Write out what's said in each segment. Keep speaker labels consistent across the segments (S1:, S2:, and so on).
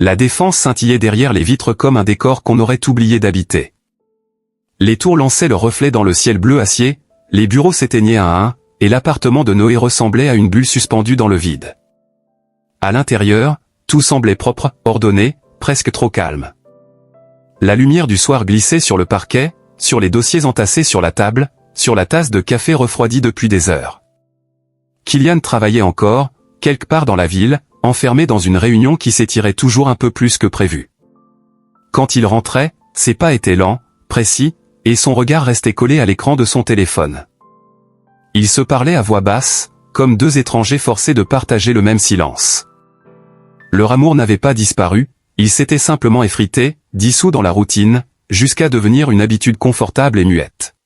S1: La Défense scintillait derrière les vitres comme un décor qu'on aurait oublié d'habiter. Les tours lançaient leurs reflets dans le ciel bleu acier, les bureaux s'éteignaient un à un, et l'appartement de Noé ressemblait à une bulle suspendue dans le vide. À l'intérieur, tout semblait propre, ordonné, presque trop calme. La lumière du soir glissait sur le parquet, sur les dossiers entassés sur la table, sur la tasse de café refroidie depuis des heures. Killian travaillait encore, quelque part dans la ville, enfermé dans une réunion qui s'étirait toujours un peu plus que prévu. Quand il rentrait, ses pas étaient lents, précis, et son regard restait collé à l'écran de son téléphone. Ils se parlaient à voix basse, comme deux étrangers forcés de partager le même silence. Leur amour n'avait pas disparu, il s'était simplement effrité, dissous dans la routine, jusqu'à devenir une habitude confortable et muette.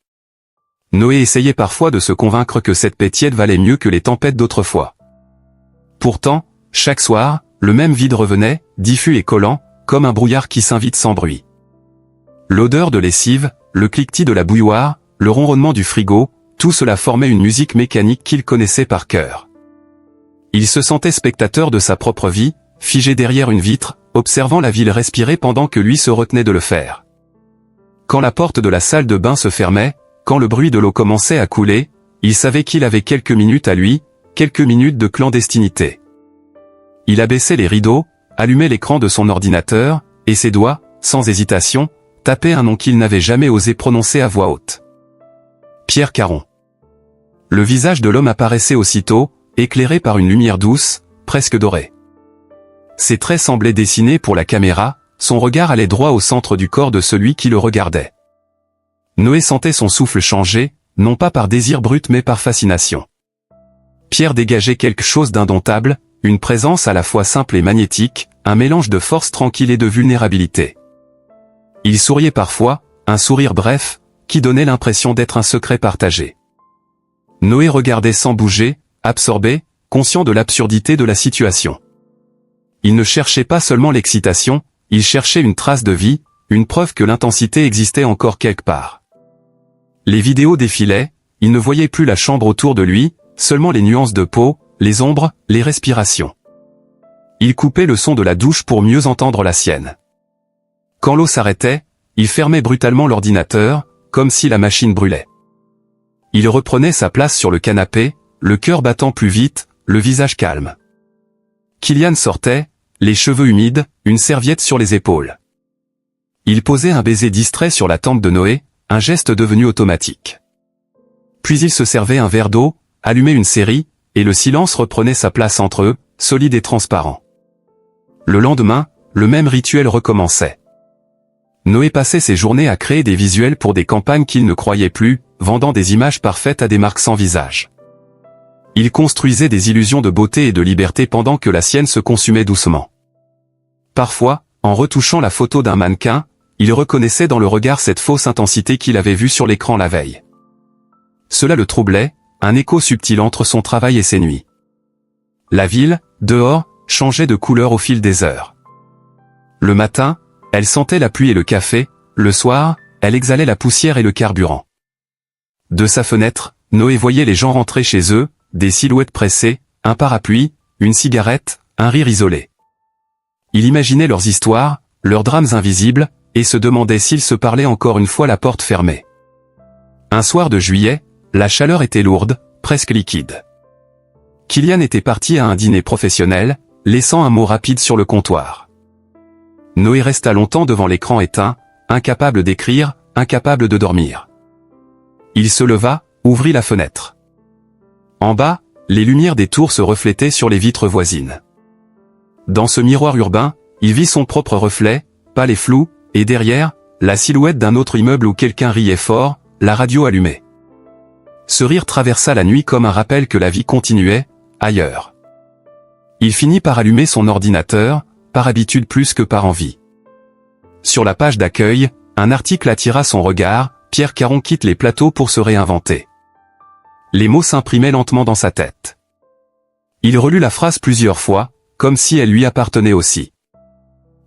S1: Noé essayait parfois de se convaincre que cette paix tiède valait mieux que les tempêtes d'autrefois. Pourtant, chaque soir, le même vide revenait, diffus et collant, comme un brouillard qui s'invite sans bruit. L'odeur de lessive, le cliquetis de la bouilloire, le ronronnement du frigo, tout cela formait une musique mécanique qu'il connaissait par cœur. Il se sentait spectateur de sa propre vie, figé derrière une vitre, observant la ville respirer pendant que lui se retenait de le faire. Quand la porte de la salle de bain se fermait, quand le bruit de l'eau commençait à couler, il savait qu'il avait quelques minutes à lui, quelques minutes de clandestinité. Il abaissait les rideaux, allumait l'écran de son ordinateur, et ses doigts, sans hésitation, tapaient un nom qu'il n'avait jamais osé prononcer à voix haute. Pierre Caron. Le visage de l'homme apparaissait aussitôt, éclairé par une lumière douce, presque dorée. Ses traits semblaient dessinés pour la caméra, son regard allait droit au centre du corps de celui qui le regardait. Noé sentait son souffle changer, non pas par désir brut mais par fascination. Pierre dégageait quelque chose d'indomptable, une présence à la fois simple et magnétique, un mélange de force tranquille et de vulnérabilité. Il souriait parfois, un sourire bref, qui donnait l'impression d'être un secret partagé. Noé regardait sans bouger, absorbé, conscient de l'absurdité de la situation. Il ne cherchait pas seulement l'excitation, il cherchait une trace de vie, une preuve que l'intensité existait encore quelque part. Les vidéos défilaient, il ne voyait plus la chambre autour de lui, seulement les nuances de peau, les ombres, les respirations. Il coupait le son de la douche pour mieux entendre la sienne. Quand l'eau s'arrêtait, il fermait brutalement l'ordinateur, comme si la machine brûlait. Il reprenait sa place sur le canapé, le cœur battant plus vite, le visage calme. Killian sortait, les cheveux humides, une serviette sur les épaules. Il posait un baiser distrait sur la tempe de Noé, un geste devenu automatique. Puis il se servait un verre d'eau, allumait une série, et le silence reprenait sa place entre eux, solide et transparent. Le lendemain, le même rituel recommençait. Noé passait ses journées à créer des visuels pour des campagnes qu'il ne croyait plus, vendant des images parfaites à des marques sans visage. Il construisait des illusions de beauté et de liberté pendant que la sienne se consumait doucement. Parfois, en retouchant la photo d'un mannequin, il reconnaissait dans le regard cette fausse intensité qu'il avait vue sur l'écran la veille. Cela le troublait, un écho subtil entre son travail et ses nuits. La ville, dehors, changeait de couleur au fil des heures. Le matin, elle sentait la pluie et le café, le soir, elle exhalait la poussière et le carburant. De sa fenêtre, Noé voyait les gens rentrer chez eux, des silhouettes pressées, un parapluie, une cigarette, un rire isolé. Il imaginait leurs histoires, leurs drames invisibles, et se demandait s'ils se parlaient encore une fois la porte fermée. Un soir de juillet, la chaleur était lourde, presque liquide. Killian était parti à un dîner professionnel, laissant un mot rapide sur le comptoir. Noé resta longtemps devant l'écran éteint, incapable d'écrire, incapable de dormir. Il se leva, ouvrit la fenêtre. En bas, les lumières des tours se reflétaient sur les vitres voisines. Dans ce miroir urbain, il vit son propre reflet, pâle et flou, et derrière, la silhouette d'un autre immeuble où quelqu'un riait fort, la radio allumée. Ce rire traversa la nuit comme un rappel que la vie continuait, ailleurs. Il finit par allumer son ordinateur, par habitude plus que par envie. Sur la page d'accueil, un article attira son regard, Pierre Caron quitte les plateaux pour se réinventer. Les mots s'imprimaient lentement dans sa tête. Il relut la phrase plusieurs fois, comme si elle lui appartenait aussi.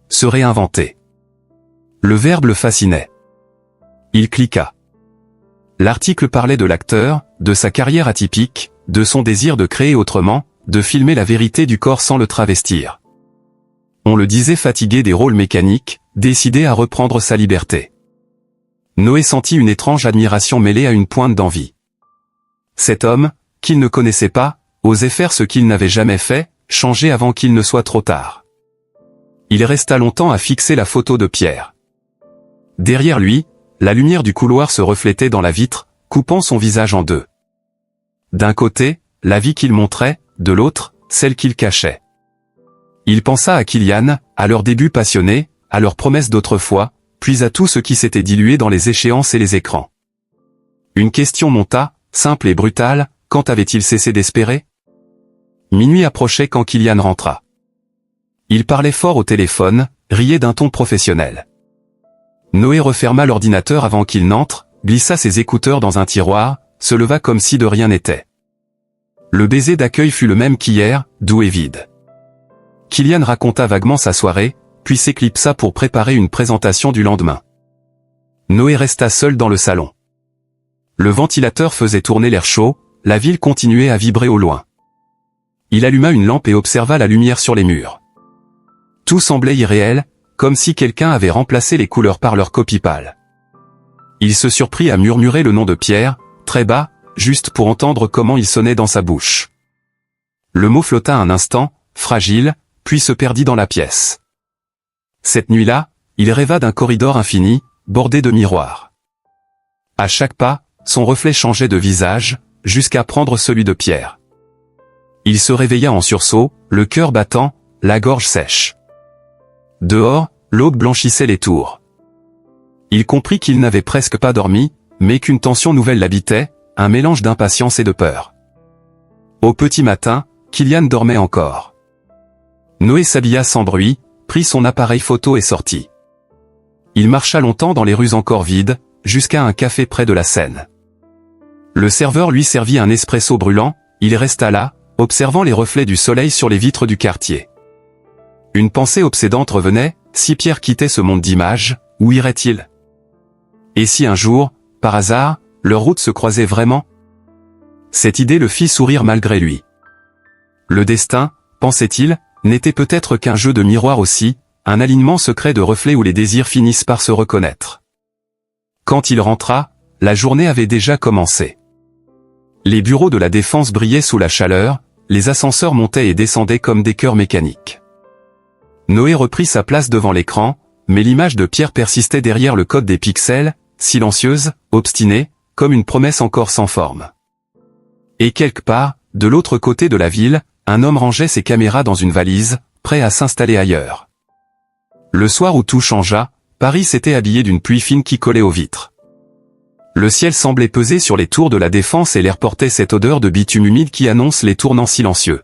S1: Se réinventer. Le verbe le fascinait. Il cliqua. L'article parlait de l'acteur, de sa carrière atypique, de son désir de créer autrement, de filmer la vérité du corps sans le travestir. On le disait fatigué des rôles mécaniques, décidé à reprendre sa liberté. Noé sentit une étrange admiration mêlée à une pointe d'envie. Cet homme, qu'il ne connaissait pas, osait faire ce qu'il n'avait jamais fait, changer avant qu'il ne soit trop tard. Il resta longtemps à fixer la photo de Pierre. Derrière lui, la lumière du couloir se reflétait dans la vitre, coupant son visage en deux. D'un côté, la vie qu'il montrait, de l'autre, celle qu'il cachait. Il pensa à Kylian, à leurs débuts passionnés, à leurs promesses d'autrefois, puis à tout ce qui s'était dilué dans les échéances et les écrans. Une question monta, simple et brutale, quand avait-il cessé d'espérer? Minuit approchait quand Kylian rentra. Il parlait fort au téléphone, riait d'un ton professionnel. Noé referma l'ordinateur avant qu'il n'entre, glissa ses écouteurs dans un tiroir, se leva comme si de rien n'était. Le baiser d'accueil fut le même qu'hier, doux et vide. Kylian raconta vaguement sa soirée, puis s'éclipsa pour préparer une présentation du lendemain. Noé resta seul dans le salon. Le ventilateur faisait tourner l'air chaud, la ville continuait à vibrer au loin. Il alluma une lampe et observa la lumière sur les murs. Tout semblait irréel, comme si quelqu'un avait remplacé les couleurs par leur copie pâle. Il se surprit à murmurer le nom de Pierre, très bas, juste pour entendre comment il sonnait dans sa bouche. Le mot flotta un instant, fragile, puis se perdit dans la pièce. Cette nuit-là, il rêva d'un corridor infini, bordé de miroirs. À chaque pas, son reflet changeait de visage, jusqu'à prendre celui de Pierre. Il se réveilla en sursaut, le cœur battant, la gorge sèche. Dehors, l'aube blanchissait les tours. Il comprit qu'il n'avait presque pas dormi, mais qu'une tension nouvelle l'habitait, un mélange d'impatience et de peur. Au petit matin, Kylian dormait encore. Noé s'habilla sans bruit, prit son appareil photo et sortit. Il marcha longtemps dans les rues encore vides, jusqu'à un café près de la Seine. Le serveur lui servit un espresso brûlant, il resta là, observant les reflets du soleil sur les vitres du quartier. Une pensée obsédante revenait, si Pierre quittait ce monde d'images, où irait-il? Et si un jour, par hasard, leurs routes se croisaient vraiment? Cette idée le fit sourire malgré lui. Le destin, pensait-il, n'était peut-être qu'un jeu de miroir aussi, un alignement secret de reflets où les désirs finissent par se reconnaître. Quand il rentra, la journée avait déjà commencé. Les bureaux de la Défense brillaient sous la chaleur, les ascenseurs montaient et descendaient comme des cœurs mécaniques. Noé reprit sa place devant l'écran, mais l'image de Pierre persistait derrière le code des pixels, silencieuse, obstinée, comme une promesse encore sans forme. Et quelque part, de l'autre côté de la ville, un homme rangeait ses caméras dans une valise, prêt à s'installer ailleurs. Le soir où tout changea, Paris s'était habillé d'une pluie fine qui collait aux vitres. Le ciel semblait peser sur les tours de la Défense et l'air portait cette odeur de bitume humide qui annonce les tournants silencieux.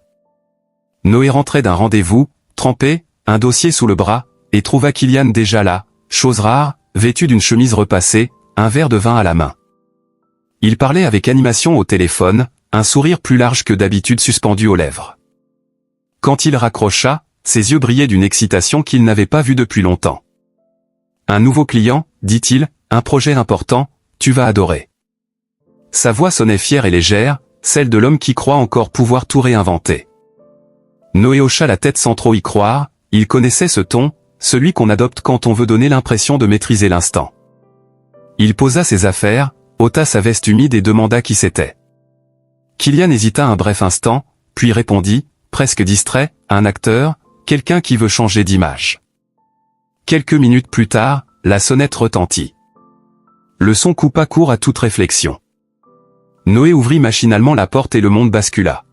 S1: Noé rentrait d'un rendez-vous, trempé, un dossier sous le bras, et trouva Kylian déjà là, chose rare, vêtu d'une chemise repassée, un verre de vin à la main. Il parlait avec animation au téléphone, un sourire plus large que d'habitude suspendu aux lèvres. Quand il raccrocha, ses yeux brillaient d'une excitation qu'il n'avait pas vue depuis longtemps. « Un nouveau client, dit-il, un projet important, tu vas adorer. » Sa voix sonnait fière et légère, celle de l'homme qui croit encore pouvoir tout réinventer. Noé hocha la tête sans trop y croire, il connaissait ce ton, celui qu'on adopte quand on veut donner l'impression de maîtriser l'instant. Il posa ses affaires, ôta sa veste humide et demanda qui c'était. Kylian hésita un bref instant, puis répondit, presque distrait, un acteur, quelqu'un qui veut changer d'image. Quelques minutes plus tard, la sonnette retentit. Le son coupa court à toute réflexion. Noé ouvrit machinalement la porte et le monde bascula.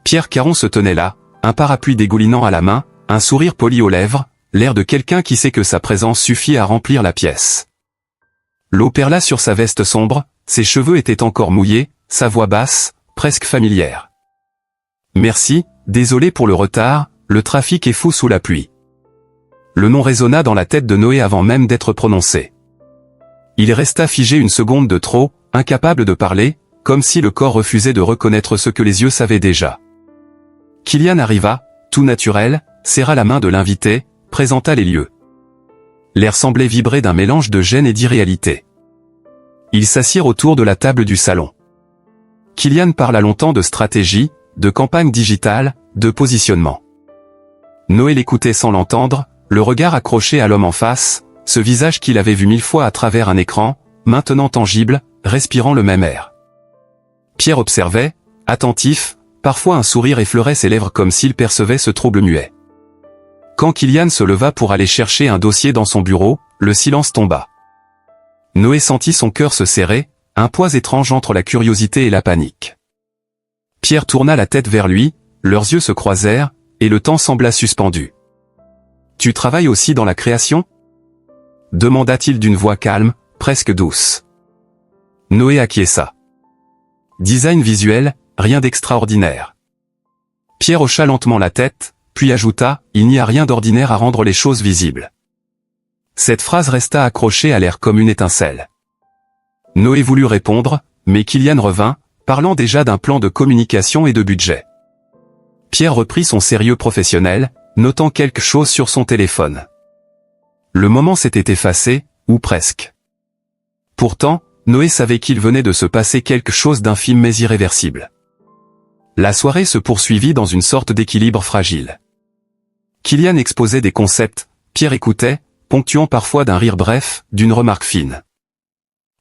S1: Pierre Caron se tenait là, un parapluie dégoulinant à la main, un sourire poli aux lèvres, l'air de quelqu'un qui sait que sa présence suffit à remplir la pièce. L'eau perla sur sa veste sombre, ses cheveux étaient encore mouillés, sa voix basse, presque familière. « Merci, désolé pour le retard, le trafic est fou sous la pluie. » Le nom résonna dans la tête de Noé avant même d'être prononcé. Il resta figé une seconde de trop, incapable de parler, comme si le corps refusait de reconnaître ce que les yeux savaient déjà. Kylian arriva, tout naturel, serra la main de l'invité, présenta les lieux. L'air semblait vibrer d'un mélange de gêne et d'irréalité. Ils s'assirent autour de la table du salon. Kylian parla longtemps de stratégie, de campagne digitale, de positionnement. Noé l'écoutait sans l'entendre, le regard accroché à l'homme en face, ce visage qu'il avait vu 1000 fois à travers un écran, maintenant tangible, respirant le même air. Pierre observait, attentif, parfois un sourire effleurait ses lèvres comme s'il percevait ce trouble muet. Quand Kylian se leva pour aller chercher un dossier dans son bureau, le silence tomba. Noé sentit son cœur se serrer, un poids étrange entre la curiosité et la panique. Pierre tourna la tête vers lui, leurs yeux se croisèrent, et le temps sembla suspendu. « Tu travailles aussi dans la création ?» demanda-t-il d'une voix calme, presque douce. Noé acquiesça. « Design visuel, rien d'extraordinaire. » Pierre hocha lentement la tête, puis ajouta « Il n'y a rien d'ordinaire à rendre les choses visibles. » Cette phrase resta accrochée à l'air comme une étincelle. Noé voulut répondre, mais Kylian revint, parlant déjà d'un plan de communication et de budget. Pierre reprit son sérieux professionnel, notant quelque chose sur son téléphone. Le moment s'était effacé, ou presque. Pourtant, Noé savait qu'il venait de se passer quelque chose d'infime mais irréversible. La soirée se poursuivit dans une sorte d'équilibre fragile. Kylian exposait des concepts, Pierre écoutait, ponctuant parfois d'un rire bref, d'une remarque fine.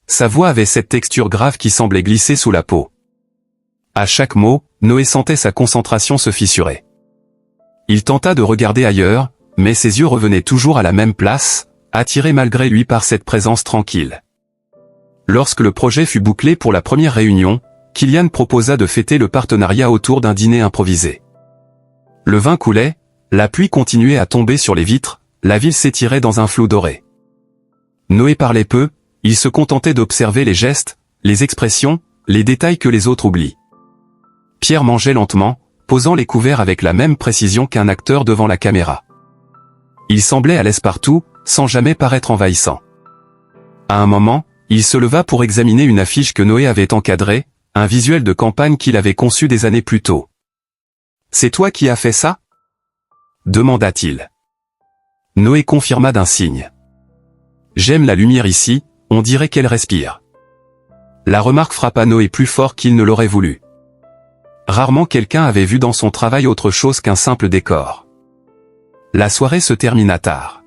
S1: Sa voix avait cette texture grave qui semblait glisser sous la peau. À chaque mot, Noé sentait sa concentration se fissurer. Il tenta de regarder ailleurs, mais ses yeux revenaient toujours à la même place, attirés malgré lui par cette présence tranquille. Lorsque le projet fut bouclé pour la première réunion, Kylian proposa de fêter le partenariat autour d'un dîner improvisé. Le vin coulait, la pluie continuait à tomber sur les vitres, la ville s'étirait dans un flou doré. Noé parlait peu, il se contentait d'observer les gestes, les expressions, les détails que les autres oublient. Pierre mangeait lentement, posant les couverts avec la même précision qu'un acteur devant la caméra. Il semblait à l'aise partout, sans jamais paraître envahissant. À un moment, il se leva pour examiner une affiche que Noé avait encadrée, un visuel de campagne qu'il avait conçu des années plus tôt. « C'est toi qui as fait ça ?» demanda-t-il. Noé confirma d'un signe. « J'aime la lumière ici, on dirait qu'elle respire. » La remarque frappa Noé plus fort qu'il ne l'aurait voulu. Rarement quelqu'un avait vu dans son travail autre chose qu'un simple décor. La soirée se termina tard.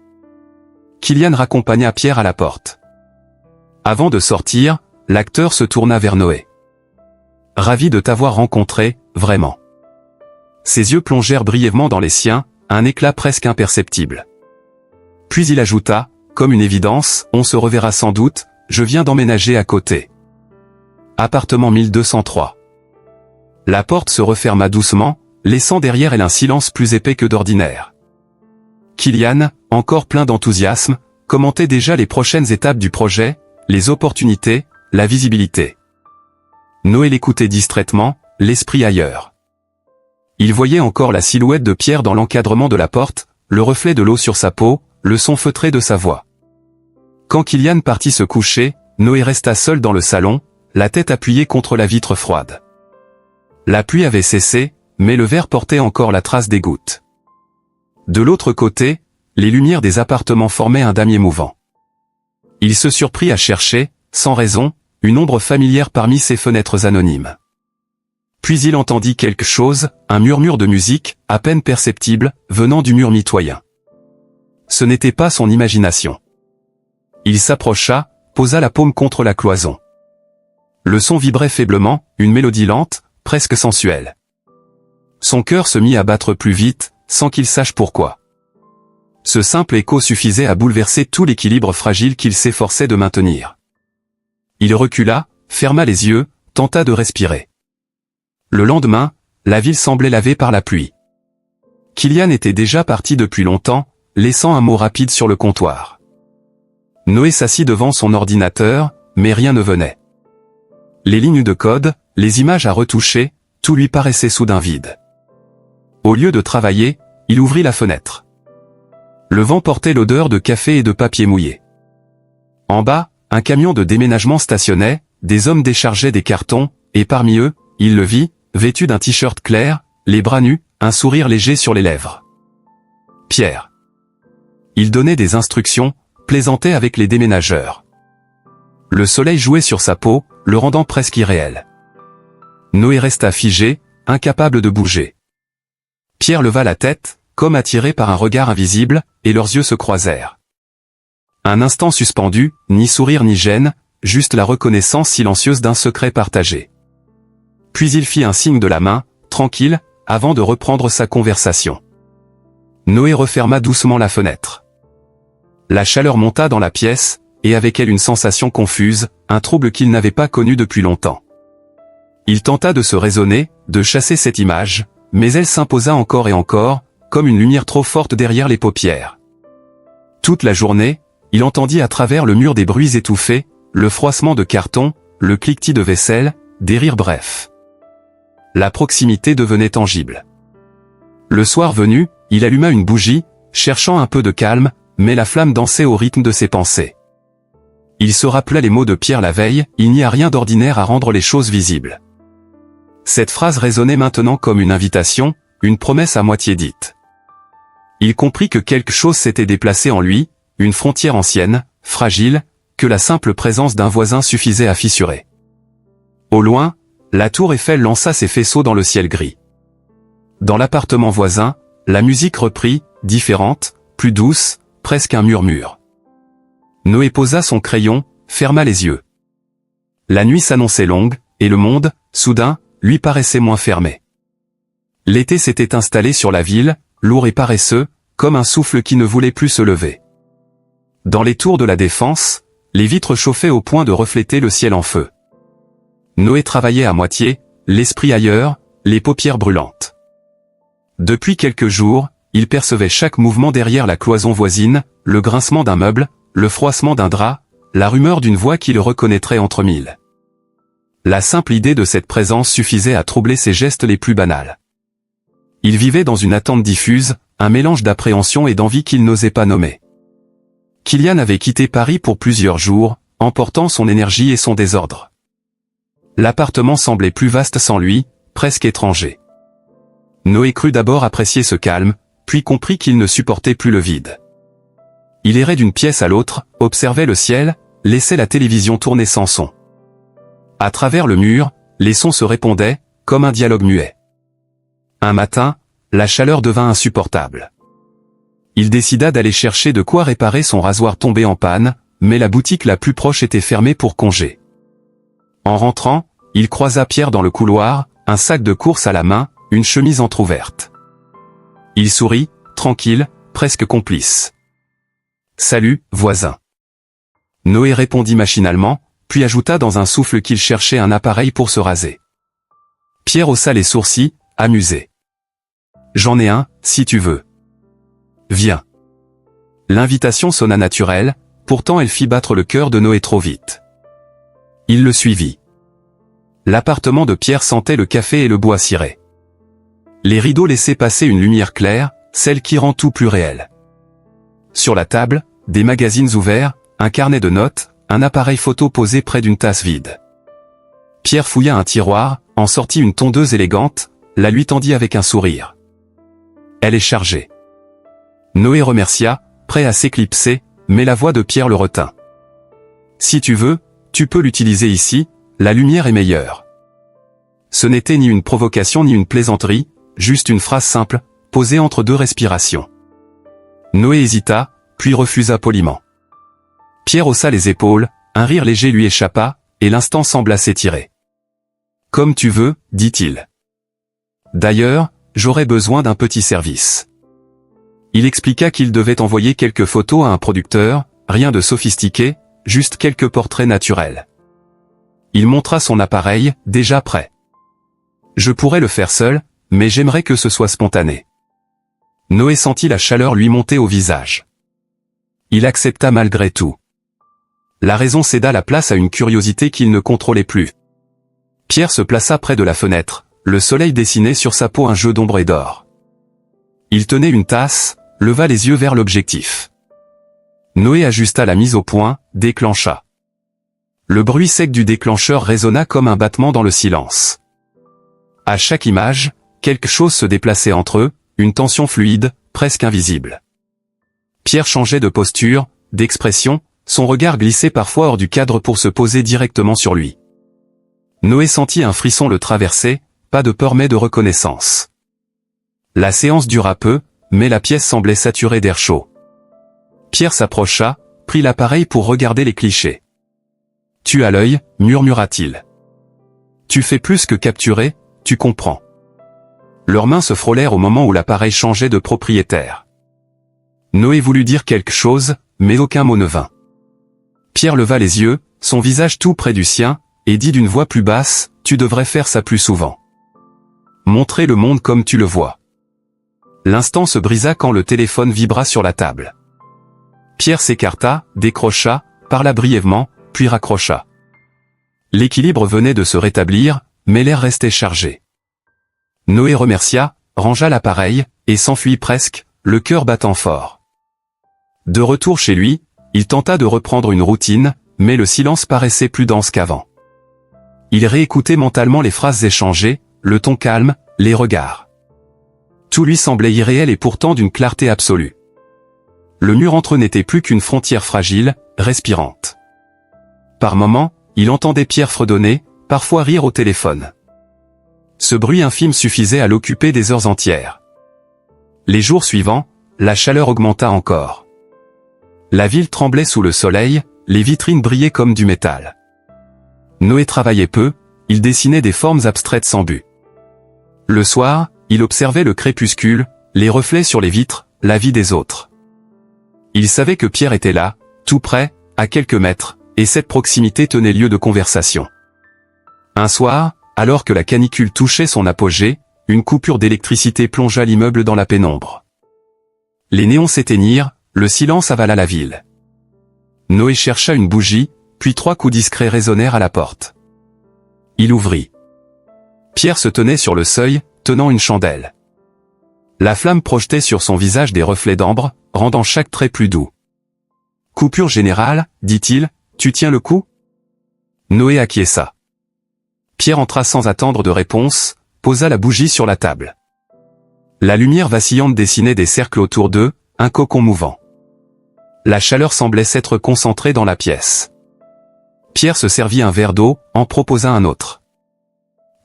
S1: Kylian raccompagna Pierre à la porte. Avant de sortir, l'acteur se tourna vers Noé. « Ravi de t'avoir rencontré, vraiment. » Ses yeux plongèrent brièvement dans les siens, un éclat presque imperceptible. Puis il ajouta, comme une évidence, « On se reverra sans doute, je viens d'emménager à côté. » Appartement 1203. La porte se referma doucement, laissant derrière elle un silence plus épais que d'ordinaire. Kylian, encore plein d'enthousiasme, commentait déjà les prochaines étapes du projet, les opportunités, la visibilité. Noé l'écoutait distraitement, l'esprit ailleurs. Il voyait encore la silhouette de Pierre dans l'encadrement de la porte, le reflet de l'eau sur sa peau, le son feutré de sa voix. Quand Kylian partit se coucher, Noé resta seul dans le salon, la tête appuyée contre la vitre froide. La pluie avait cessé, mais le verre portait encore la trace des gouttes. De l'autre côté, les lumières des appartements formaient un damier mouvant. Il se surprit à chercher, sans raison, une ombre familière parmi ces fenêtres anonymes. Puis il entendit quelque chose, un murmure de musique, à peine perceptible, venant du mur mitoyen. Ce n'était pas son imagination. Il s'approcha, posa la paume contre la cloison. Le son vibrait faiblement, une mélodie lente, presque sensuelle. Son cœur se mit à battre plus vite, sans qu'il sache pourquoi. Ce simple écho suffisait à bouleverser tout l'équilibre fragile qu'il s'efforçait de maintenir. Il recula, ferma les yeux, tenta de respirer. Le lendemain, la ville semblait lavée par la pluie. Kylian était déjà parti depuis longtemps, laissant un mot rapide sur le comptoir. Noé s'assit devant son ordinateur, mais rien ne venait. Les lignes de code, les images à retoucher, tout lui paraissait soudain vide. Au lieu de travailler, il ouvrit la fenêtre. Le vent portait l'odeur de café et de papier mouillé. En bas, un camion de déménagement stationnait, des hommes déchargeaient des cartons, et parmi eux, il le vit, vêtu d'un t-shirt clair, les bras nus, un sourire léger sur les lèvres. Pierre. Il donnait des instructions, plaisantait avec les déménageurs. Le soleil jouait sur sa peau, le rendant presque irréel. Noé resta figé, incapable de bouger. Pierre leva la tête, comme attirés par un regard invisible, et leurs yeux se croisèrent. Un instant suspendu, ni sourire ni gêne, juste la reconnaissance silencieuse d'un secret partagé. Puis il fit un signe de la main, tranquille, avant de reprendre sa conversation. Noé referma doucement la fenêtre. La chaleur monta dans la pièce, et avec elle une sensation confuse, un trouble qu'il n'avait pas connu depuis longtemps. Il tenta de se raisonner, de chasser cette image, mais elle s'imposa encore et encore, comme une lumière trop forte derrière les paupières. Toute la journée, il entendit à travers le mur des bruits étouffés, le froissement de carton, le cliquetis de vaisselle, des rires brefs. La proximité devenait tangible. Le soir venu, il alluma une bougie, cherchant un peu de calme, mais la flamme dansait au rythme de ses pensées. Il se rappela les mots de Pierre la veille, « Il n'y a rien d'ordinaire à rendre les choses visibles ». Cette phrase résonnait maintenant comme une invitation, une promesse à moitié dite. Il comprit que quelque chose s'était déplacé en lui, une frontière ancienne, fragile, que la simple présence d'un voisin suffisait à fissurer. Au loin, la tour Eiffel lança ses faisceaux dans le ciel gris. Dans l'appartement voisin, la musique reprit, différente, plus douce, presque un murmure. Noé posa son crayon, ferma les yeux. La nuit s'annonçait longue, et le monde, soudain, lui paraissait moins fermé. L'été s'était installé sur la ville, lourd et paresseux, comme un souffle qui ne voulait plus se lever. Dans les tours de la Défense, les vitres chauffaient au point de refléter le ciel en feu. Noé travaillait à moitié, l'esprit ailleurs, les paupières brûlantes. Depuis quelques jours, il percevait chaque mouvement derrière la cloison voisine, le grincement d'un meuble, le froissement d'un drap, la rumeur d'une voix qui le reconnaîtrait entre mille. La simple idée de cette présence suffisait à troubler ses gestes les plus banals. Il vivait dans une attente diffuse, un mélange d'appréhension et d'envie qu'il n'osait pas nommer. Kylian avait quitté Paris pour plusieurs jours, emportant son énergie et son désordre. L'appartement semblait plus vaste sans lui, presque étranger. Noé crut d'abord apprécier ce calme, puis comprit qu'il ne supportait plus le vide. Il errait d'une pièce à l'autre, observait le ciel, laissait la télévision tourner sans son. À travers le mur, les sons se répondaient, comme un dialogue muet. Un matin, la chaleur devint insupportable. Il décida d'aller chercher de quoi réparer son rasoir tombé en panne, mais la boutique la plus proche était fermée pour congé. En rentrant, il croisa Pierre dans le couloir, un sac de course à la main, une chemise entr'ouverte. Il sourit, tranquille, presque complice. « Salut, voisin. » Noé répondit machinalement, puis ajouta dans un souffle qu'il cherchait un appareil pour se raser. Pierre haussa les sourcils, amusé. « J'en ai un, si tu veux. »« Viens. » L'invitation sonna naturelle, pourtant elle fit battre le cœur de Noé trop vite. Il le suivit. L'appartement de Pierre sentait le café et le bois ciré. Les rideaux laissaient passer une lumière claire, celle qui rend tout plus réel. Sur la table, des magazines ouverts, un carnet de notes, un appareil photo posé près d'une tasse vide. Pierre fouilla un tiroir, en sortit une tondeuse élégante, la lui tendit avec un sourire. « Elle est chargée. » Noé remercia, prêt à s'éclipser, mais la voix de Pierre le retint. « Si tu veux, tu peux l'utiliser ici, la lumière est meilleure. » Ce n'était ni une provocation ni une plaisanterie, juste une phrase simple, posée entre deux respirations. Noé hésita, puis refusa poliment. Pierre haussa les épaules, un rire léger lui échappa, et l'instant sembla s'étirer. « Comme tu veux, dit-il. D'ailleurs, j'aurais besoin d'un petit service. » Il expliqua qu'il devait envoyer quelques photos à un producteur, rien de sophistiqué, juste quelques portraits naturels. Il montra son appareil, déjà prêt. « Je pourrais le faire seul, mais j'aimerais que ce soit spontané. » Noé sentit la chaleur lui monter au visage. Il accepta malgré tout. La raison céda la place à une curiosité qu'il ne contrôlait plus. Pierre se plaça près de la fenêtre, le soleil dessinait sur sa peau un jeu d'ombre et d'or. Il tenait une tasse, leva les yeux vers l'objectif. Noé ajusta la mise au point, déclencha. Le bruit sec du déclencheur résonna comme un battement dans le silence. À chaque image, quelque chose se déplaçait entre eux, une tension fluide, presque invisible. Pierre changeait de posture, d'expression, son regard glissait parfois hors du cadre pour se poser directement sur lui. Noé sentit un frisson le traverser, pas de peur mais de reconnaissance. La séance dura peu, mais la pièce semblait saturée d'air chaud. Pierre s'approcha, prit l'appareil pour regarder les clichés. « Tu as l'œil » murmura-t-il. « Tu fais plus que capturer, tu comprends. » Leurs mains se frôlèrent au moment où l'appareil changeait de propriétaire. Noé voulut dire quelque chose, mais aucun mot ne vint. Pierre leva les yeux, son visage tout près du sien, et dit d'une voix plus basse, « Tu devrais faire ça plus souvent. Montrer le monde comme tu le vois. » L'instant se brisa quand le téléphone vibra sur la table. Pierre s'écarta, décrocha, parla brièvement, puis raccrocha. L'équilibre venait de se rétablir, mais l'air restait chargé. Noé remercia, rangea l'appareil, et s'enfuit presque, le cœur battant fort. De retour chez lui, il tenta de reprendre une routine, mais le silence paraissait plus dense qu'avant. Il réécoutait mentalement les phrases échangées, le ton calme, les regards. Tout lui semblait irréel et pourtant d'une clarté absolue. Le mur entre eux n'était plus qu'une frontière fragile, respirante. Par moments, il entendait Pierre fredonner, parfois rire au téléphone. Ce bruit infime suffisait à l'occuper des heures entières. Les jours suivants, la chaleur augmenta encore. La ville tremblait sous le soleil, les vitrines brillaient comme du métal. Noé travaillait peu, il dessinait des formes abstraites sans but. Le soir, il observait le crépuscule, les reflets sur les vitres, la vie des autres. Il savait que Pierre était là, tout près, à quelques mètres, et cette proximité tenait lieu de conversation. Un soir, alors que la canicule touchait son apogée, une coupure d'électricité plongea l'immeuble dans la pénombre. Les néons s'éteignirent, le silence avala la ville. Noé chercha une bougie, puis 3 coups discrets résonnèrent à la porte. Il ouvrit. Pierre se tenait sur le seuil, tenant une chandelle. La flamme projetait sur son visage des reflets d'ambre, rendant chaque trait plus doux. « Coupure générale, dit-il, tu tiens le coup ?» Noé acquiesça. Pierre entra sans attendre de réponse, posa la bougie sur la table. La lumière vacillante dessinait des cercles autour d'eux, un cocon mouvant. La chaleur semblait s'être concentrée dans la pièce. Pierre se servit un verre d'eau, en proposa un autre.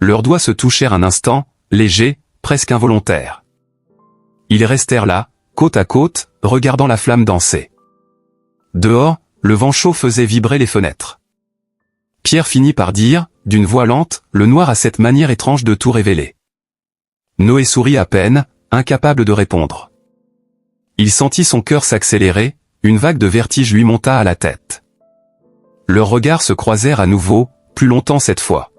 S1: Leurs doigts se touchèrent un instant, légers, presque involontaires. Ils restèrent là, côte à côte, regardant la flamme danser. Dehors, le vent chaud faisait vibrer les fenêtres. Pierre finit par dire, d'une voix lente, le noir a cette manière étrange de tout révéler. Noé sourit à peine, incapable de répondre. Il sentit son cœur s'accélérer, une vague de vertige lui monta à la tête. Leurs regards se croisèrent à nouveau, plus longtemps cette fois.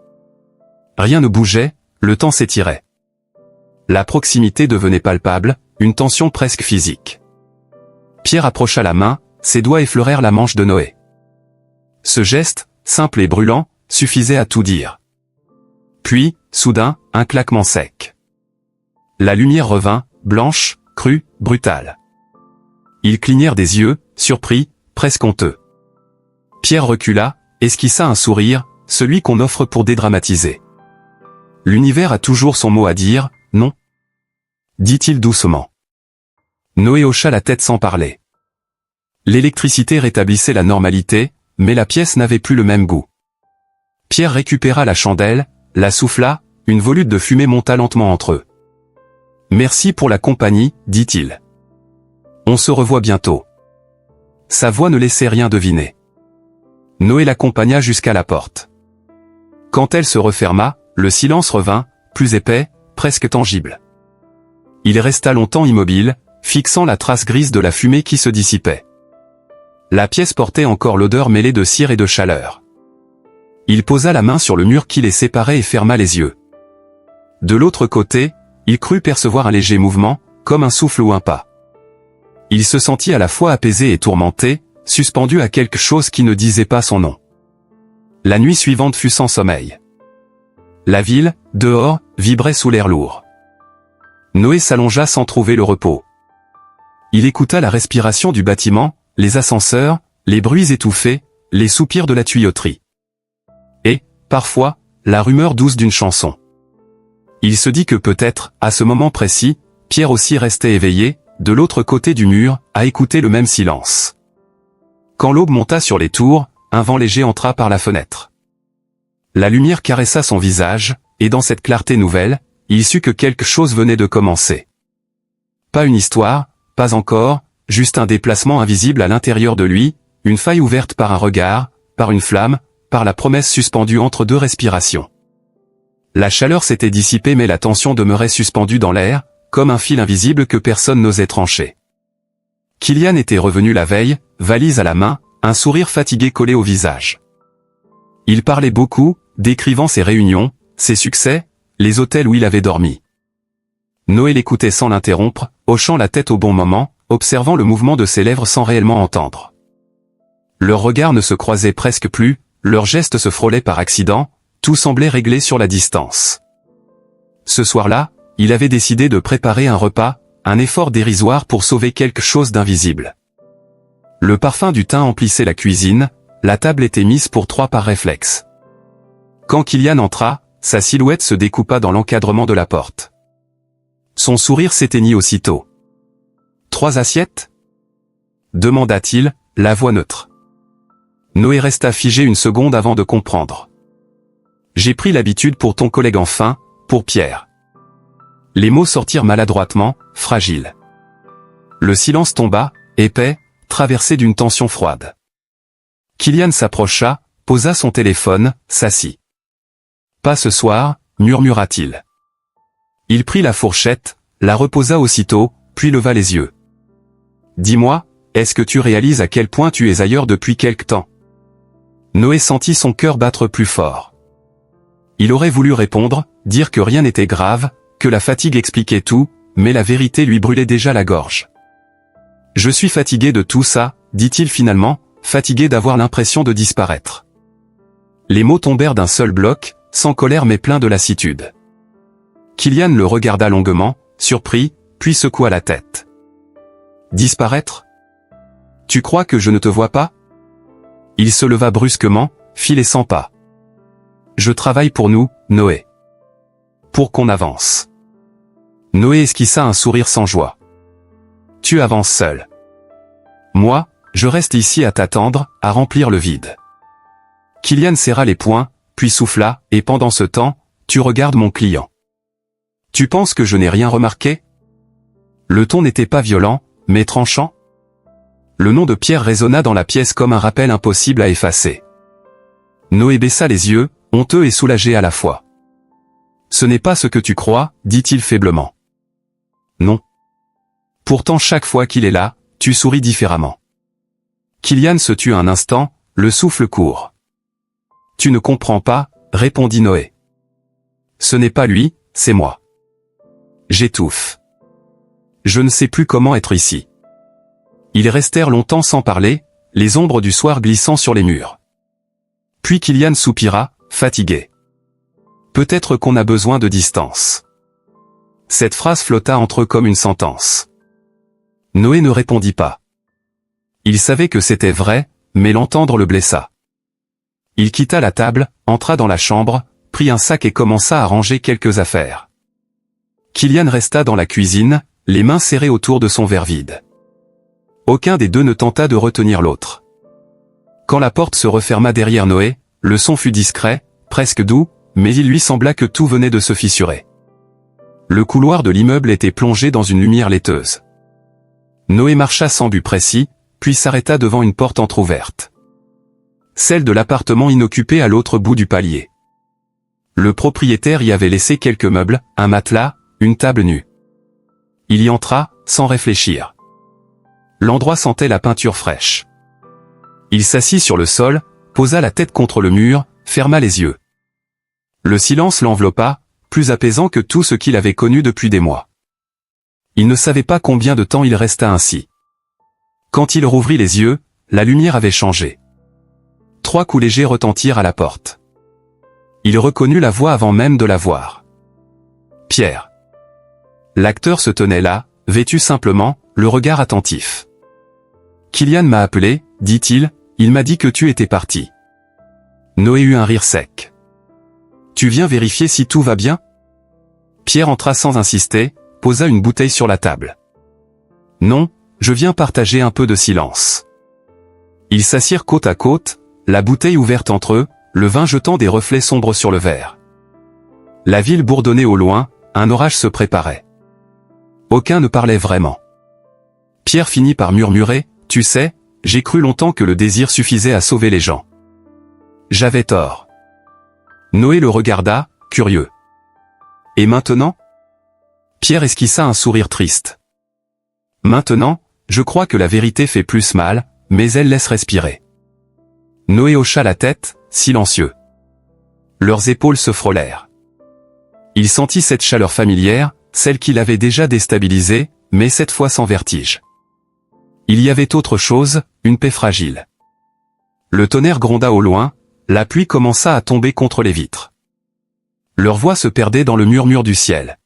S1: Rien ne bougeait, le temps s'étirait. La proximité devenait palpable, une tension presque physique. Pierre approcha la main, ses doigts effleurèrent la manche de Noé. Ce geste, simple et brûlant, suffisait à tout dire. Puis, soudain, un claquement sec. La lumière revint, blanche, crue, brutale. Ils clignèrent des yeux, surpris, presque honteux. Pierre recula, esquissa un sourire, celui qu'on offre pour dédramatiser. L'univers a toujours son mot à dire, non ? Dit-il doucement. Noé hocha la tête sans parler. L'électricité rétablissait la normalité, mais la pièce n'avait plus le même goût. Pierre récupéra la chandelle, la souffla, une volute de fumée monta lentement entre eux. « Merci pour la compagnie, dit-il. On se revoit bientôt. » Sa voix ne laissait rien deviner. Noé l'accompagna jusqu'à la porte. Quand elle se referma, le silence revint, plus épais, presque tangible. Il resta longtemps immobile, fixant la trace grise de la fumée qui se dissipait. La pièce portait encore l'odeur mêlée de cire et de chaleur. Il posa la main sur le mur qui les séparait et ferma les yeux. De l'autre côté, il crut percevoir un léger mouvement, comme un souffle ou un pas. Il se sentit à la fois apaisé et tourmenté, suspendu à quelque chose qui ne disait pas son nom. La nuit suivante fut sans sommeil. La ville, dehors, vibrait sous l'air lourd. Noé s'allongea sans trouver le repos. Il écouta la respiration du bâtiment, les ascenseurs, les bruits étouffés, les soupirs de la tuyauterie. Et, parfois, la rumeur douce d'une chanson. Il se dit que peut-être, à ce moment précis, Pierre aussi restait éveillé, de l'autre côté du mur, à écouter le même silence. Quand l'aube monta sur les tours, un vent léger entra par la fenêtre. La lumière caressa son visage, et dans cette clarté nouvelle, il sut que quelque chose venait de commencer. Pas une histoire, pas encore, juste un déplacement invisible à l'intérieur de lui, une faille ouverte par un regard, par une flamme, par la promesse suspendue entre deux respirations. La chaleur s'était dissipée mais la tension demeurait suspendue dans l'air, comme un fil invisible que personne n'osait trancher. Kylian était revenu la veille, valise à la main, un sourire fatigué collé au visage. Il parlait beaucoup, décrivant ses réunions, ses succès, les hôtels où il avait dormi. Noé l'écoutait sans l'interrompre, hochant la tête au bon moment, observant le mouvement de ses lèvres sans réellement entendre. Leurs regards ne se croisaient presque plus, leurs gestes se frôlaient par accident, tout semblait réglé sur la distance. Ce soir-là, il avait décidé de préparer un repas, un effort dérisoire pour sauver quelque chose d'invisible. Le parfum du thym emplissait la cuisine, la table était mise pour 3 par réflexe. Quand Kylian entra, sa silhouette se découpa dans l'encadrement de la porte. Son sourire s'éteignit aussitôt. 3 assiettes ? Demanda-t-il, la voix neutre. Noé resta figé une seconde avant de comprendre. J'ai pris l'habitude pour ton collègue enfin, pour Pierre. Les mots sortirent maladroitement, fragiles. Le silence tomba, épais, traversé d'une tension froide. Kylian s'approcha, posa son téléphone, s'assit. Pas ce soir, murmura-t-il. Il prit la fourchette, la reposa aussitôt, puis leva les yeux. Dis-moi, est-ce que tu réalises à quel point tu es ailleurs depuis quelque temps ? Noé sentit son cœur battre plus fort. Il aurait voulu répondre, dire que rien n'était grave, que la fatigue expliquait tout, mais la vérité lui brûlait déjà la gorge. Je suis fatigué de tout ça, dit-il finalement, fatigué d'avoir l'impression de disparaître. Les mots tombèrent d'un seul bloc, sans colère mais plein de lassitude. Kylian le regarda longuement, surpris, puis secoua la tête. Disparaître ? Tu crois que je ne te vois pas ? Il se leva brusquement, fit les 100 pas. Je travaille pour nous, Noé. Pour qu'on avance. Noé esquissa un sourire sans joie. Tu avances seul. Moi, je reste ici à t'attendre, à remplir le vide. Kylian serra les poings, puis souffla, et pendant ce temps, tu regardes mon client. Tu penses que je n'ai rien remarqué ? Le ton n'était pas violent, mais tranchant. Le nom de Pierre résonna dans la pièce comme un rappel impossible à effacer. Noé baissa les yeux, honteux et soulagé à la fois. Ce n'est pas ce que tu crois, dit-il faiblement. Non. Pourtant chaque fois qu'il est là, tu souris différemment. Kylian se tut un instant, le souffle court. Tu ne comprends pas, répondit Noé. Ce n'est pas lui, c'est moi. J'étouffe. Je ne sais plus comment être ici. Ils restèrent longtemps sans parler, les ombres du soir glissant sur les murs. Puis Kylian soupira, fatigué. Peut-être qu'on a besoin de distance. Cette phrase flotta entre eux comme une sentence. Noé ne répondit pas. Il savait que c'était vrai, mais l'entendre le blessa. Il quitta la table, entra dans la chambre, prit un sac et commença à ranger quelques affaires. Kylian resta dans la cuisine, les mains serrées autour de son verre vide. Aucun des deux ne tenta de retenir l'autre. Quand la porte se referma derrière Noé, le son fut discret, presque doux, mais il lui sembla que tout venait de se fissurer. Le couloir de l'immeuble était plongé dans une lumière laiteuse. Noé marcha sans but précis, puis s'arrêta devant une porte entr'ouverte. Celle de l'appartement inoccupé à l'autre bout du palier. Le propriétaire y avait laissé quelques meubles, un matelas, une table nue. Il y entra, sans réfléchir. L'endroit sentait la peinture fraîche. Il s'assit sur le sol, posa la tête contre le mur, ferma les yeux. Le silence l'enveloppa, plus apaisant que tout ce qu'il avait connu depuis des mois. Il ne savait pas combien de temps il resta ainsi. Quand il rouvrit les yeux, la lumière avait changé. 3 coups légers retentirent à la porte. Il reconnut la voix avant même de la voir. Pierre. L'acteur se tenait là, vêtu simplement, le regard attentif. Kylian m'a appelé, dit-il, il m'a dit que tu étais parti. Noé eut un rire sec. Tu viens vérifier si tout va bien ? Pierre entra sans insister, posa une bouteille sur la table. Non, je viens partager un peu de silence. Ils s'assirent côte à côte, la bouteille ouverte entre eux, le vin jetant des reflets sombres sur le verre. La ville bourdonnait au loin, un orage se préparait. Aucun ne parlait vraiment. Pierre finit par murmurer, « Tu sais, j'ai cru longtemps que le désir suffisait à sauver les gens. J'avais tort. » Noé le regarda, curieux. « Et maintenant ?» Pierre esquissa un sourire triste. « Maintenant, je crois que la vérité fait plus mal, mais elle laisse respirer. » Noé hocha la tête, silencieux. Leurs épaules se frôlèrent. Il sentit cette chaleur familière, celle qui l'avait déjà déstabilisé, mais cette fois sans vertige. Il y avait autre chose, une paix fragile. Le tonnerre gronda au loin, la pluie commença à tomber contre les vitres. Leur voix se perdait dans le murmure du ciel.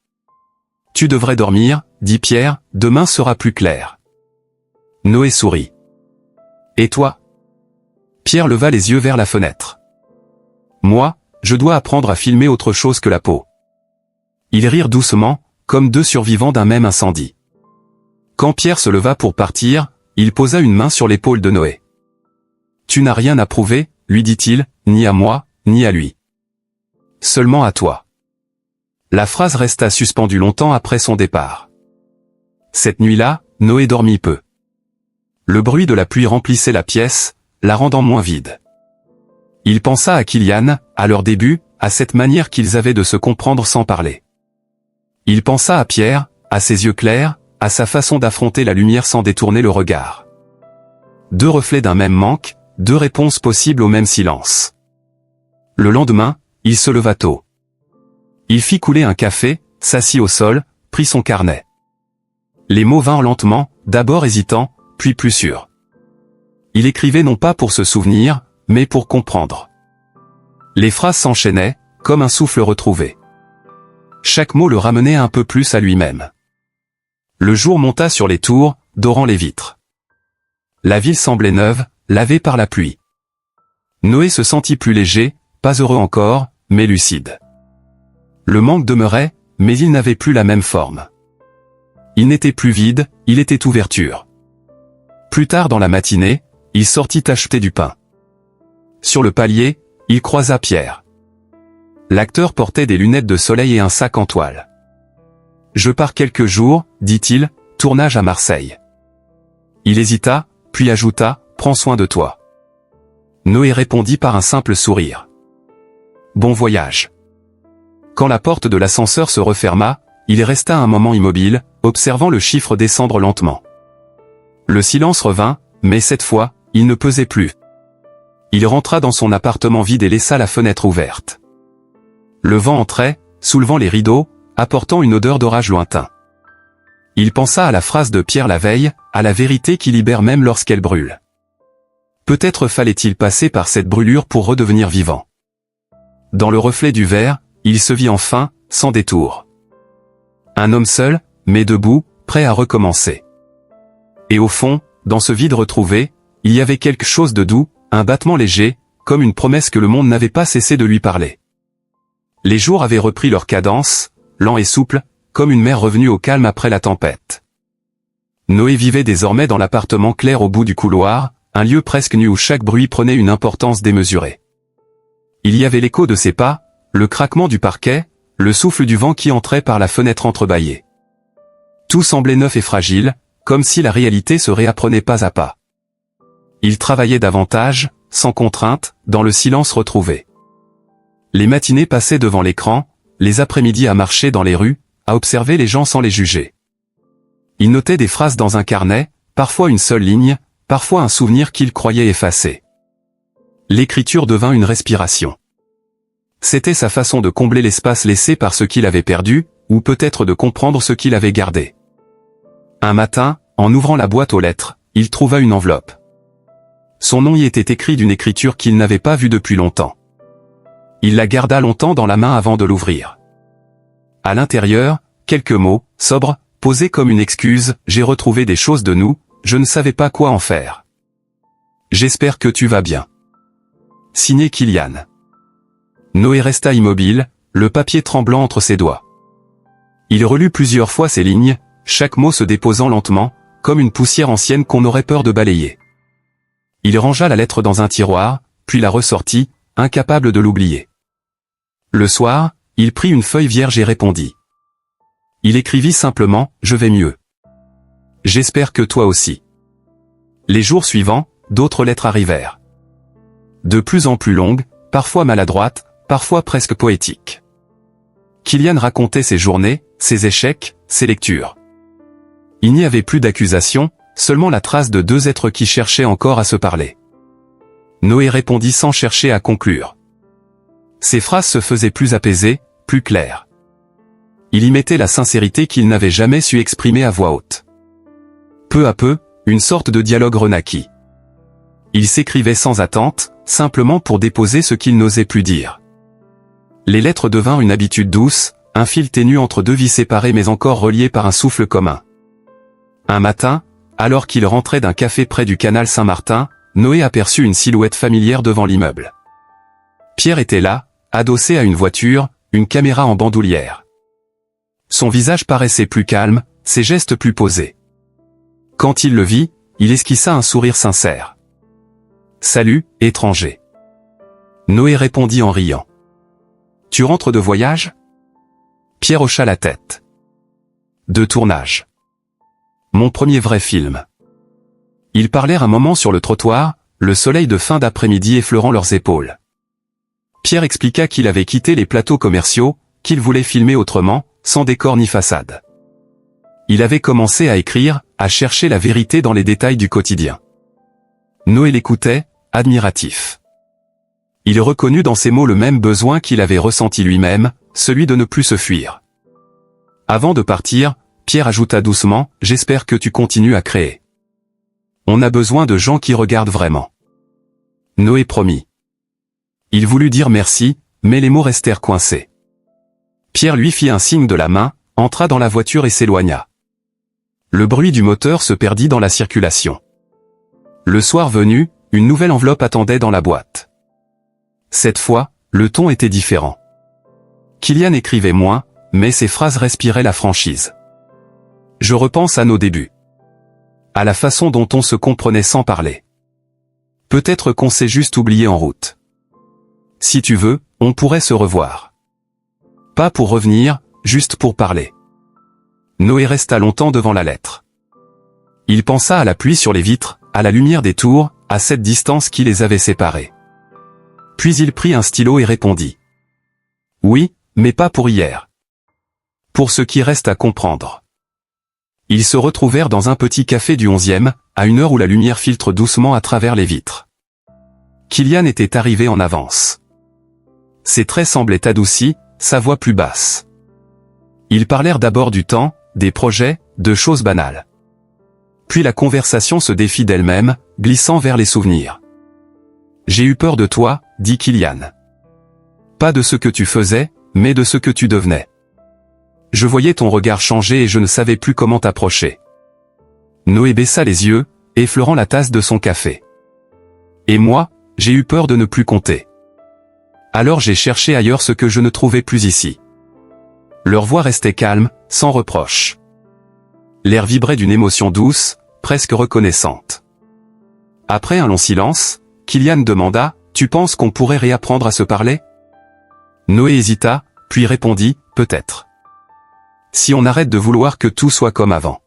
S1: « Tu devrais dormir, dit Pierre, demain sera plus clair. » Noé sourit. « Et toi ?» Pierre leva les yeux vers la fenêtre. « Moi, je dois apprendre à filmer autre chose que la peau. » Ils rirent doucement, comme deux survivants d'un même incendie. Quand Pierre se leva pour partir, il posa une main sur l'épaule de Noé. « Tu n'as rien à prouver, lui dit-il, ni à moi, ni à lui. Seulement à toi. » La phrase resta suspendue longtemps après son départ. Cette nuit-là, Noé dormit peu. Le bruit de la pluie remplissait la pièce, la rendant moins vide. Il pensa à Kylian, à leur début, à cette manière qu'ils avaient de se comprendre sans parler. Il pensa à Pierre, à ses yeux clairs, à sa façon d'affronter la lumière sans détourner le regard. Deux reflets d'un même manque, deux réponses possibles au même silence. Le lendemain, il se leva tôt. Il fit couler un café, s'assit au sol, prit son carnet. Les mots vinrent lentement, d'abord hésitants, puis plus sûrs. Il écrivait non pas pour se souvenir, mais pour comprendre. Les phrases s'enchaînaient, comme un souffle retrouvé. Chaque mot le ramenait un peu plus à lui-même. Le jour monta sur les tours, dorant les vitres. La ville semblait neuve, lavée par la pluie. Noé se sentit plus léger, pas heureux encore, mais lucide. Le manque demeurait, mais il n'avait plus la même forme. Il n'était plus vide, il était ouverture. Plus tard dans la matinée, il sortit acheter du pain. Sur le palier, il croisa Pierre. L'acteur portait des lunettes de soleil et un sac en toile. « Je pars quelques jours, dit-il, tournage à Marseille. » Il hésita, puis ajouta, « Prends soin de toi. » Noé répondit par un simple sourire. « Bon voyage. » Quand la porte de l'ascenseur se referma, il resta un moment immobile, observant le chiffre descendre lentement. Le silence revint, mais cette fois, il ne pesait plus. Il rentra dans son appartement vide et laissa la fenêtre ouverte. Le vent entrait, soulevant les rideaux, apportant une odeur d'orage lointain. Il pensa à la phrase de Pierre la veille, à la vérité qui libère même lorsqu'elle brûle. Peut-être fallait-il passer par cette brûlure pour redevenir vivant. Dans le reflet du verre, il se vit enfin, sans détour. Un homme seul, mais debout, prêt à recommencer. Et au fond, dans ce vide retrouvé, il y avait quelque chose de doux, un battement léger, comme une promesse que le monde n'avait pas cessé de lui parler. Les jours avaient repris leur cadence, lents et souples, comme une mer revenue au calme après la tempête. Noé vivait désormais dans l'appartement clair au bout du couloir, un lieu presque nu où chaque bruit prenait une importance démesurée. Il y avait l'écho de ses pas, le craquement du parquet, le souffle du vent qui entrait par la fenêtre entrebâillée. Tout semblait neuf et fragile, comme si la réalité se réapprenait pas à pas. Il travaillait davantage, sans contrainte, dans le silence retrouvé. Les matinées passaient devant l'écran, les après-midi à marcher dans les rues, à observer les gens sans les juger. Il notait des phrases dans un carnet, parfois une seule ligne, parfois un souvenir qu'il croyait effacé. L'écriture devint une respiration. C'était sa façon de combler l'espace laissé par ce qu'il avait perdu, ou peut-être de comprendre ce qu'il avait gardé. Un matin, en ouvrant la boîte aux lettres, il trouva une enveloppe. Son nom y était écrit d'une écriture qu'il n'avait pas vue depuis longtemps. Il la garda longtemps dans la main avant de l'ouvrir. À l'intérieur, quelques mots, sobres, posés comme une excuse, « J'ai retrouvé des choses de nous, je ne savais pas quoi en faire. J'espère que tu vas bien. » Signé Kylian. Noé resta immobile, le papier tremblant entre ses doigts. Il relut plusieurs fois ces lignes, chaque mot se déposant lentement, comme une poussière ancienne qu'on aurait peur de balayer. Il rangea la lettre dans un tiroir, puis la ressortit, incapable de l'oublier. Le soir, il prit une feuille vierge et répondit. il écrivit simplement « Je vais mieux. J'espère que toi aussi ». Les jours suivants, d'autres lettres arrivèrent. De plus en plus longues, parfois maladroites, parfois presque poétiques. Kylian racontait ses journées, ses échecs, ses lectures. Il n'y avait plus d'accusations, seulement la trace de deux êtres qui cherchaient encore à se parler. Noé répondit sans chercher à conclure. Ses phrases se faisaient plus apaisées, plus claires. Il y mettait la sincérité qu'il n'avait jamais su exprimer à voix haute. Peu à peu, une sorte de dialogue renaquit. Il s'écrivait sans attente, simplement pour déposer ce qu'il n'osait plus dire. Les lettres devinrent une habitude douce, un fil ténu entre deux vies séparées mais encore reliées par un souffle commun. Un matin, alors qu'il rentrait d'un café près du canal Saint-Martin, Noé aperçut une silhouette familière devant l'immeuble. Pierre était là, adossé à une voiture, une caméra en bandoulière. Son visage paraissait plus calme, ses gestes plus posés. Quand il le vit, il esquissa un sourire sincère. « Salut, étranger. » Noé répondit en riant. « Tu rentres de voyage ?» Pierre hocha la tête. « De tournage. Mon premier vrai film. » Ils parlèrent un moment sur le trottoir, le soleil de fin d'après-midi effleurant leurs épaules. Pierre expliqua qu'il avait quitté les plateaux commerciaux, qu'il voulait filmer autrement, sans décor ni façade. Il avait commencé à écrire, à chercher la vérité dans les détails du quotidien. Noé l'écoutait, admiratif. Il reconnut dans ses mots le même besoin qu'il avait ressenti lui-même, celui de ne plus se fuir. Avant de partir, Pierre ajouta doucement « J'espère que tu continues à créer. On a besoin de gens qui regardent vraiment. » Noé promit. Il voulut dire merci, mais les mots restèrent coincés. Pierre lui fit un signe de la main, entra dans la voiture et s'éloigna. Le bruit du moteur se perdit dans la circulation. Le soir venu, une nouvelle enveloppe attendait dans la boîte. Cette fois, le ton était différent. Kylian écrivait moins, mais ses phrases respiraient la franchise. Je repense à nos débuts. À la façon dont on se comprenait sans parler. Peut-être qu'on s'est juste oublié en route. Si tu veux, on pourrait se revoir. Pas pour revenir, juste pour parler. Noé resta longtemps devant la lettre. Il pensa à la pluie sur les vitres, à la lumière des tours, à cette distance qui les avait séparés. Puis il prit un stylo et répondit. Oui, mais pas pour hier. Pour ce qui reste à comprendre. Ils se retrouvèrent dans un petit café du 11e, à une heure où la lumière filtre doucement à travers les vitres. Kylian était arrivé en avance. Ses traits semblaient adoucis, sa voix plus basse. Ils parlèrent d'abord du temps, des projets, de choses banales. Puis la conversation se défit d'elle-même, glissant vers les souvenirs. « J'ai eu peur de toi, » dit Kylian. « Pas de ce que tu faisais, mais de ce que tu devenais. Je voyais ton regard changer et je ne savais plus comment t'approcher. » Noé baissa les yeux, effleurant la tasse de son café. « Et moi, j'ai eu peur de ne plus compter. Alors j'ai cherché ailleurs ce que je ne trouvais plus ici. » Leur voix restait calme, sans reproche. L'air vibrait d'une émotion douce, presque reconnaissante. Après un long silence, Kylian demanda « Tu penses qu'on pourrait réapprendre à se parler ?» Noé hésita, puis répondit « Peut-être. Si on arrête de vouloir que tout soit comme avant. »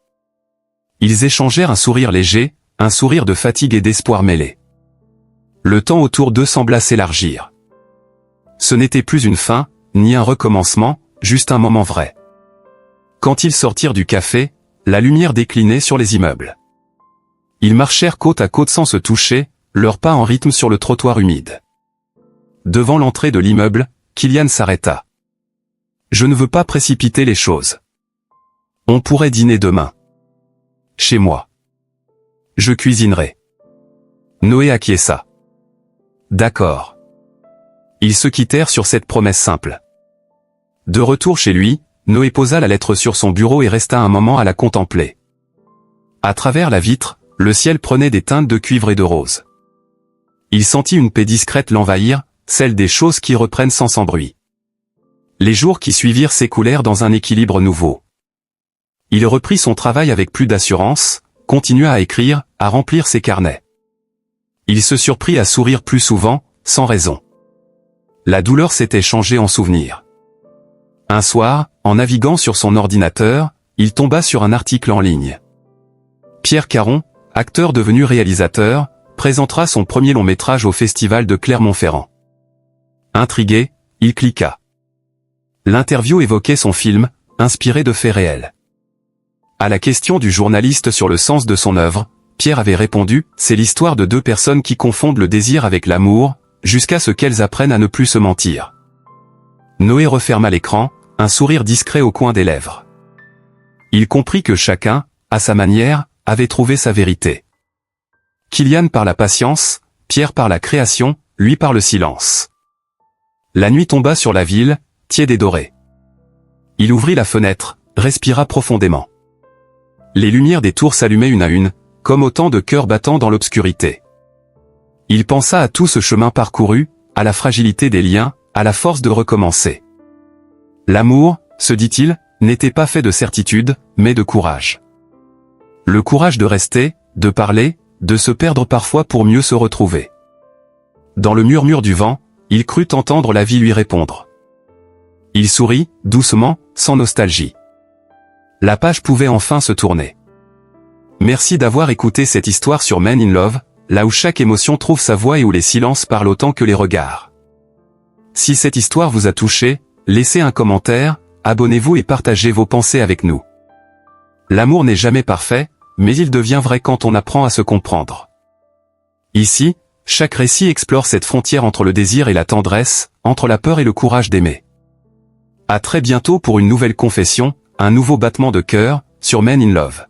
S1: Ils échangèrent un sourire léger, un sourire de fatigue et d'espoir mêlés. Le temps autour d'eux sembla s'élargir. Ce n'était plus une fin, ni un recommencement, juste un moment vrai. Quand ils sortirent du café, la lumière déclinait sur les immeubles. Ils marchèrent côte à côte sans se toucher, leurs pas en rythme sur le trottoir humide. Devant l'entrée de l'immeuble, Kylian s'arrêta. « Je ne veux pas précipiter les choses. On pourrait dîner demain. Chez moi. Je cuisinerai. » Noé acquiesça. « D'accord. » Ils se quittèrent sur cette promesse simple. De retour chez lui, Noé posa la lettre sur son bureau et resta un moment à la contempler. À travers la vitre, le ciel prenait des teintes de cuivre et de rose. Il sentit une paix discrète l'envahir, celle des choses qui reprennent sans bruit. Les jours qui suivirent s'écoulèrent dans un équilibre nouveau. Il reprit son travail avec plus d'assurance, continua à écrire, à remplir ses carnets. Il se surprit à sourire plus souvent, sans raison. La douleur s'était changée en souvenir. Un soir, en naviguant sur son ordinateur, il tomba sur un article en ligne. Pierre Caron, acteur devenu réalisateur, présentera son premier long métrage au festival de Clermont-Ferrand. Intrigué, il cliqua. L'interview évoquait son film, inspiré de faits réels. À la question du journaliste sur le sens de son œuvre, Pierre avait répondu « C'est l'histoire de deux personnes qui confondent le désir avec l'amour, jusqu'à ce qu'elles apprennent à ne plus se mentir. » Noé referma l'écran, un sourire discret au coin des lèvres. Il comprit que chacun, à sa manière, avait trouvé sa vérité. Kylian par la patience, Pierre par la création, lui par le silence. La nuit tomba sur la ville, tiède et dorée. Il ouvrit la fenêtre, respira profondément. Les lumières des tours s'allumaient une à une, comme autant de cœurs battant dans l'obscurité. Il pensa à tout ce chemin parcouru, à la fragilité des liens, à la force de recommencer. L'amour, se dit-il, n'était pas fait de certitude, mais de courage. Le courage de rester, de parler, de se perdre parfois pour mieux se retrouver. Dans le murmure du vent, il crut entendre la vie lui répondre. Il sourit, doucement, sans nostalgie. La page pouvait enfin se tourner. Merci d'avoir écouté cette histoire sur Men in Love, là où chaque émotion trouve sa voix et où les silences parlent autant que les regards. Si cette histoire vous a touché, laissez un commentaire, abonnez-vous et partagez vos pensées avec nous. L'amour n'est jamais parfait, mais il devient vrai quand on apprend à se comprendre. Ici, chaque récit explore cette frontière entre le désir et la tendresse, entre la peur et le courage d'aimer. À très bientôt pour une nouvelle confession, un nouveau battement de cœur, sur Men in Love.